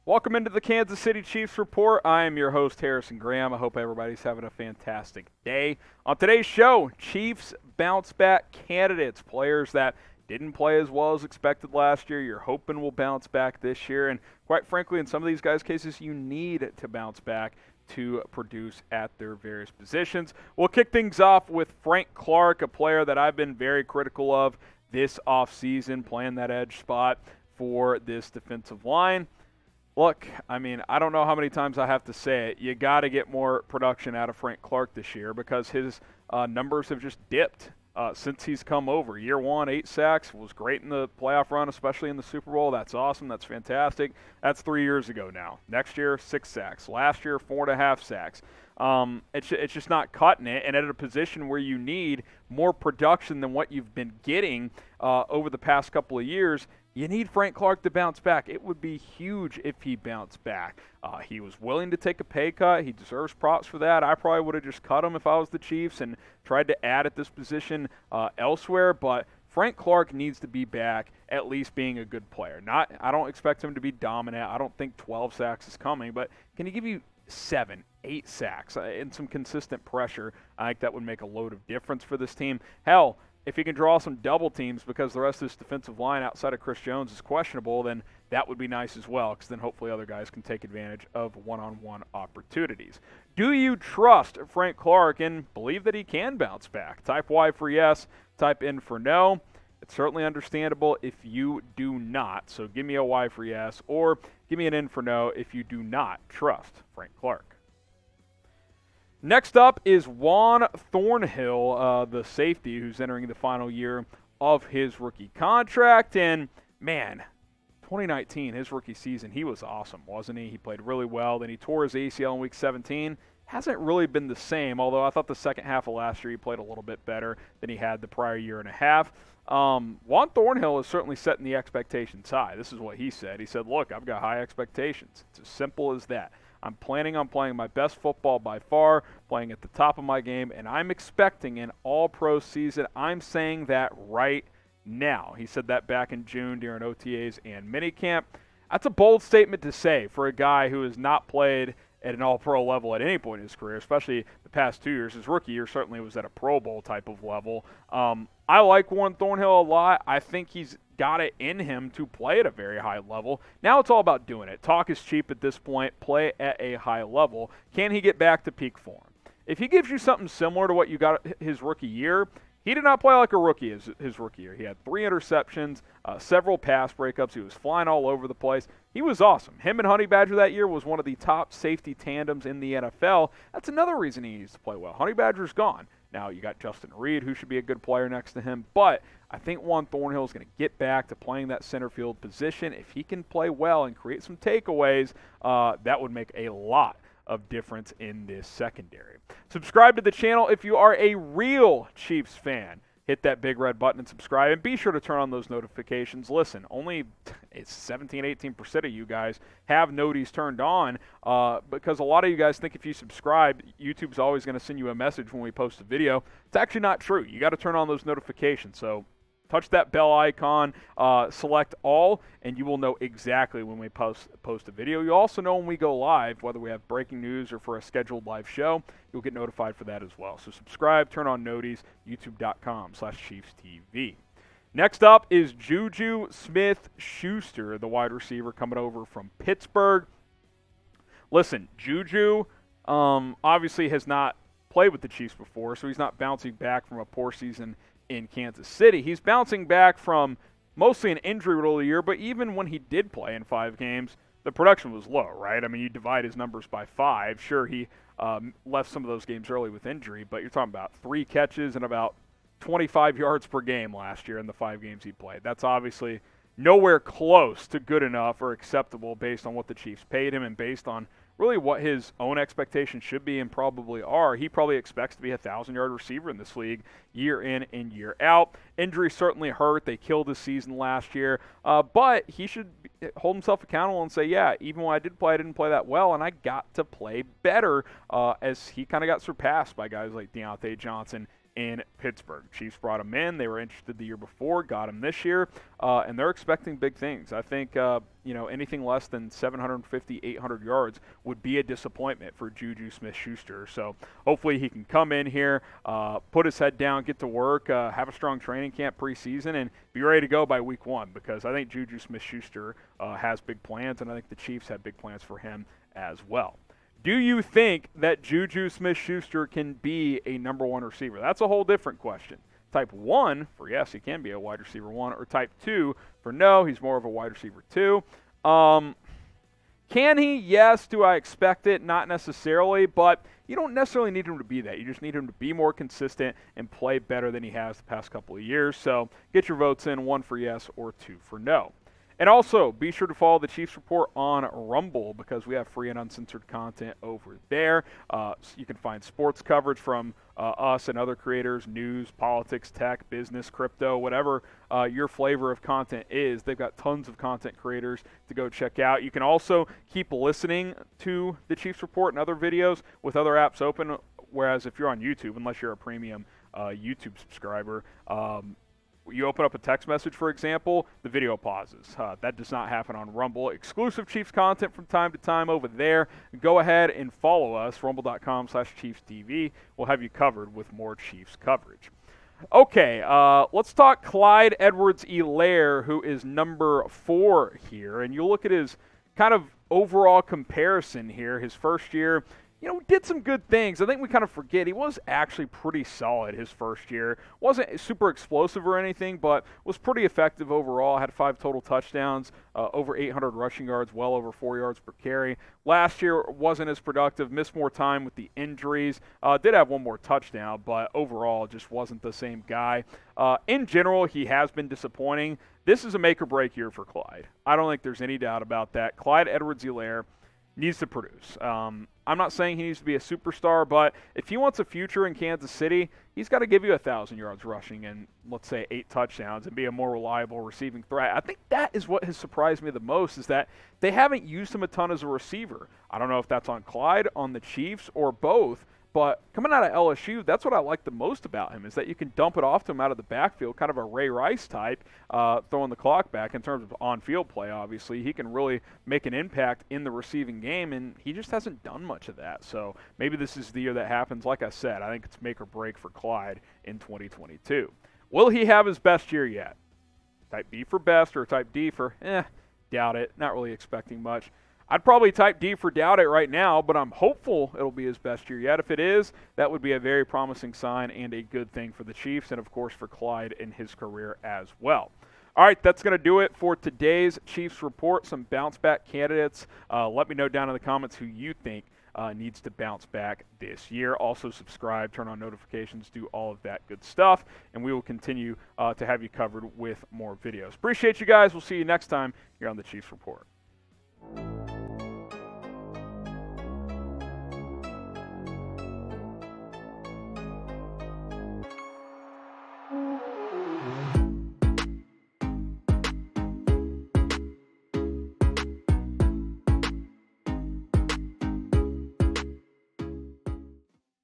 Welcome into the Kansas City Chiefs Report. I am your host, Harrison Graham. I hope everybody's having a fantastic day. On today's show, Chiefs bounce back candidates, players that didn't play as well as expected last year. You're hoping will bounce back this year. And quite frankly, in some of these guys' cases, you need to bounce back to produce at their various positions. We'll kick things off with Frank Clark, a player that I've been very critical of this offseason, playing that edge spot for this defensive line. Look, I mean, I don't know how many times I have to say it. You got to get more production out of Frank Clark this year because his numbers have just dipped since he's come over. Year one, 8 sacks, was great in the playoff run, especially in the Super Bowl. That's awesome. That's fantastic. That's 3 years ago now. Next year, 6 sacks. Last year, 4.5 sacks. It's just not cutting it, and at a position where you need more production than what you've been getting over the past couple of years, you need Frank Clark to bounce back. It would be huge if he bounced back. He was willing to take a pay cut. He deserves props for that. I probably would have just cut him if I was the Chiefs and tried to add at this position elsewhere, but Frank Clark needs to be back at least being a good player. I don't expect him to be dominant. I don't think 12 sacks is coming, but can he give you 7, 8 sacks and some consistent pressure? I think that would make a load of difference for this team. Hell, if he can draw some double teams because the rest of this defensive line outside of Chris Jones is questionable, then that would be nice as well, because then hopefully other guys can take advantage of one-on-one opportunities. Do you trust Frank Clark and believe that he can bounce back? Type Y for yes, type N for no. It's certainly understandable if you do not. So give me a Y for yes, or give me an N for no if you do not trust Frank Clark. Next up is Juan Thornhill, the safety who's entering the final year of his rookie contract. And, man, 2019, his rookie season, he was awesome, wasn't he? He played really well. Then he tore his ACL in Week 17. Hasn't really been the same, although I thought the second half of last year he played a little bit better than he had the prior year and a half. Juan Thornhill is certainly setting the expectations high. This is what he said. He said, look, I've got high expectations. It's as simple as that. I'm planning on playing my best football by far, playing at the top of my game, and I'm expecting an all-pro season. I'm saying that right now. He said that back in June during OTAs and minicamp. That's a bold statement to say for a guy who has not played at an all-pro level at any point in his career, especially the past 2 years. His rookie year certainly was at a Pro Bowl type of level. I like Juan Thornhill a lot. I think he's got it in him to play at a very high level. Now it's all about doing it. Talk is cheap at this point. Play at a high level. Can he get back to peak form? If he gives you something similar to what you got his rookie year, he did not play like a rookie his rookie year. He had 3 interceptions, several pass breakups. He was flying all over the place. He was awesome. Him and Honey Badger that year was one of the top safety tandems in the NFL. That's another reason he needs to play well. Honey Badger's gone. Now you got Justin Reed, who should be a good player next to him, but I think Juan Thornhill is going to get back to playing that center field position. If he can play well and create some takeaways, that would make a lot of difference in this secondary. Subscribe to the channel if you are a real Chiefs fan. Hit that big red button and subscribe, and be sure to turn on those notifications. Listen, only 17-18% of you guys have noties turned on because a lot of you guys think if you subscribe, YouTube's always going to send you a message when we post a video. It's actually not true. You got to turn on those notifications. So touch that bell icon, select all, and you will know exactly when we post a video. You also know when we go live, whether we have breaking news or for a scheduled live show, you'll get notified for that as well. So subscribe, turn on noties, youtube.com/ChiefsTV. Next up is JuJu Smith-Schuster, the wide receiver coming over from Pittsburgh. Listen, JuJu obviously has not played with the Chiefs before, so he's not bouncing back from a poor season in Kansas City. He's bouncing back from mostly an injury-riddled year, but even when he did play in 5 games, the production was low, right? I mean, you divide his numbers by 5. Sure, he left some of those games early with injury, but you're talking about 3 catches and about 25 yards per game last year in the 5 games he played. That's obviously nowhere close to good enough or acceptable based on what the Chiefs paid him and based on really what his own expectations should be and probably are. He probably expects to be a 1,000-yard receiver in this league year in and year out. Injuries certainly hurt. They killed his season last year. But he should hold himself accountable and say, yeah, even when I did play, I didn't play that well, and I got to play better as he kind of got surpassed by guys like Deontay Johnson in Pittsburgh. Chiefs brought him in. They were interested the year before, got him this year, and they're expecting big things. I think anything less than 750, 800 yards would be a disappointment for JuJu Smith-Schuster. So hopefully he can come in here, put his head down, get to work, have a strong training camp preseason, and be ready to go by week 1, because I think JuJu Smith-Schuster has big plans, and I think the Chiefs have big plans for him as well. Do you think that JuJu Smith-Schuster can be a number 1 receiver? That's a whole different question. Type 1 for yes, he can be a wide receiver 1, or type 2 for no, he's more of a wide receiver 2. Can he? Yes. Do I expect it? Not necessarily, but you don't necessarily need him to be that. You just need him to be more consistent and play better than he has the past couple of years. So get your votes in, 1 for yes or 2 for no. And also, be sure to follow the Chiefs Report on Rumble, because we have free and uncensored content over there. So you can find sports coverage from us and other creators, news, politics, tech, business, crypto, whatever your flavor of content is. They've got tons of content creators to go check out. You can also keep listening to the Chiefs Report and other videos with other apps open, whereas if you're on YouTube, unless you're a premium YouTube subscriber, you open up a text message, for example, the video pauses. That does not happen on Rumble. Exclusive Chiefs content from time to time over there. Go ahead and follow us, rumble.com/ChiefsTV. We'll have you covered with more Chiefs coverage. Okay, let's talk Clyde Edwards-Helaire, who is number 4 here. And you look at his kind of overall comparison here. His first year, did some good things. I think we kind of forget he was actually pretty solid his first year. Wasn't super explosive or anything, but was pretty effective overall. Had 5 total touchdowns, over 800 rushing yards, well over 4 yards per carry. Last year wasn't as productive, missed more time with the injuries. Did have 1 more touchdown, but overall just wasn't the same guy. In general, he has been disappointing. This is a make-or-break year for Clyde. I don't think there's any doubt about that. Clyde Edwards-Helaire needs to produce. I'm not saying he needs to be a superstar, but if he wants a future in Kansas City, he's got to give you 1,000 yards rushing and, let's say, 8 touchdowns and be a more reliable receiving threat. I think that is what has surprised me the most, is that they haven't used him a ton as a receiver. I don't know if that's on Clyde, on the Chiefs, or both. But coming out of LSU, that's what I like the most about him, is that you can dump it off to him out of the backfield, kind of a Ray Rice type, throwing the clock back in terms of on-field play, obviously. He can really make an impact in the receiving game, and he just hasn't done much of that. So maybe this is the year that happens. Like I said, I think it's make or break for Clyde in 2022. Will he have his best year yet? Type B for best, or type D for doubt it. Not really expecting much. I'd probably type D for doubt it right now, but I'm hopeful it'll be his best year yet. If it is, that would be a very promising sign and a good thing for the Chiefs and, of course, for Clyde in his career as well. All right, that's going to do it for today's Chiefs Report. Some bounce-back candidates. Let me know down in the comments who you think needs to bounce back this year. Also subscribe, turn on notifications, do all of that good stuff, and we will continue to have you covered with more videos. Appreciate you guys. We'll see you next time here on the Chiefs Report.